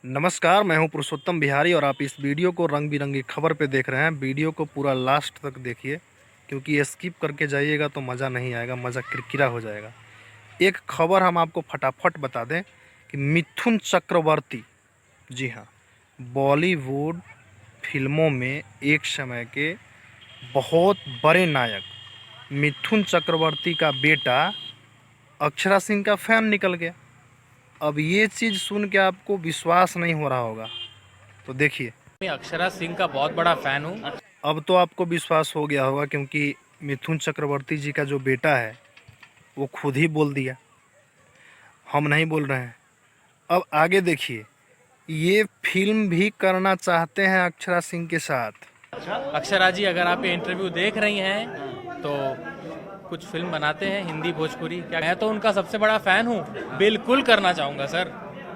नमस्कार, मैं हूं पुरुषोत्तम बिहारी और आप इस वीडियो को रंग बिरंगी खबर पे देख रहे हैं। वीडियो को पूरा लास्ट तक देखिए क्योंकि स्किप करके जाइएगा तो मज़ा नहीं आएगा, मज़ा किरकिरा हो जाएगा। एक खबर हम आपको फटाफट बता दें कि मिथुन चक्रवर्ती, जी हाँ, बॉलीवुड फिल्मों में एक समय के बहुत बड़े नायक मिथुन चक्रवर्ती का बेटा अक्षरा सिंह का फ़ैन निकल गया। अब ये चीज़ सुन के आपको विश्वास नहीं हो रहा होगा, तो देखिए। मैं अक्षरा सिंह का बहुत बड़ा फ़ैन हूँ। अब तो आपको विश्वास हो गया होगा क्योंकि मिथुन चक्रवर्ती जी का जो बेटा है वो खुद ही बोल दिया, हम नहीं बोल रहे हैं। अब आगे देखिए, ये फिल्म भी करना चाहते हैं अक्षरा सिंह के साथ। अक्षरा जी, अगर आप ये इंटरव्यू देख रही हैं तो कुछ फिल्म बनाते हैं, हिंदी भोजपुरी। क्या मैं तो उनका सबसे बड़ा फ़ैन हूँ, बिल्कुल करना चाहूँगा सर।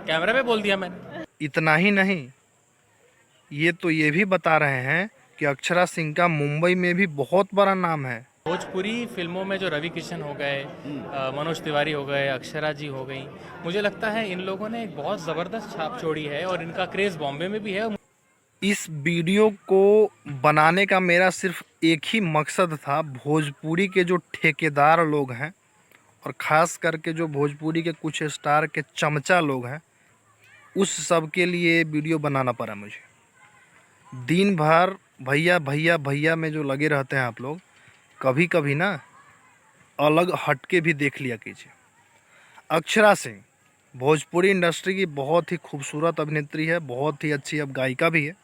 कैमरे पे बोल दिया मैंने। इतना ही नहीं, ये भी बता रहे हैं कि अक्षरा सिंह का मुंबई में भी बहुत बड़ा नाम है। भोजपुरी फिल्मों में जो रवि किशन हो गए, मनोज तिवारी हो गए, अक्षरा जी हो गई, मुझे लगता है इन लोगों ने एक बहुत ज़बरदस्त छाप छोड़ी है और इनका क्रेज़ बॉम्बे में भी है। इस वीडियो को बनाने का मेरा सिर्फ एक ही मकसद था, भोजपुरी के जो ठेकेदार लोग हैं और ख़ास करके जो भोजपुरी के कुछ स्टार के चमचा लोग हैं, उस सब के लिए वीडियो बनाना पड़ा मुझे। दिन भर भैया भैया भैया में जो लगे रहते हैं आप लोग, कभी कभी ना अलग हटके भी देख लिया कीजिए। अक्षरा सिंह भोजपुरी इंडस्ट्री की बहुत ही खूबसूरत अभिनेत्री है, बहुत ही अच्छी अब गायिका भी है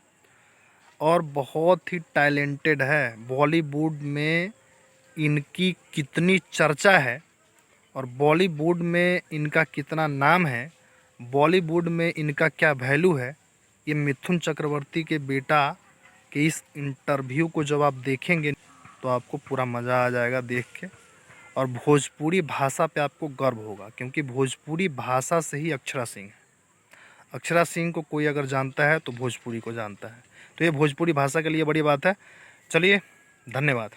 और बहुत ही टैलेंटेड है। बॉलीवुड में इनकी कितनी चर्चा है और बॉलीवुड में इनका कितना नाम है, बॉलीवुड में इनका क्या वैल्यू है, ये मिथुन चक्रवर्ती के बेटा के इस इंटरव्यू को जब आप देखेंगे तो आपको पूरा मज़ा आ जाएगा देख के। और भोजपुरी भाषा पे आपको गर्व होगा क्योंकि भोजपुरी भाषा से ही अक्षरा सिंह है। अक्षरा सिंह को कोई अगर जानता है तो भोजपुरी को जानता है, तो ये भोजपुरी भाषा के लिए बड़ी बात है। चलिए, धन्यवाद।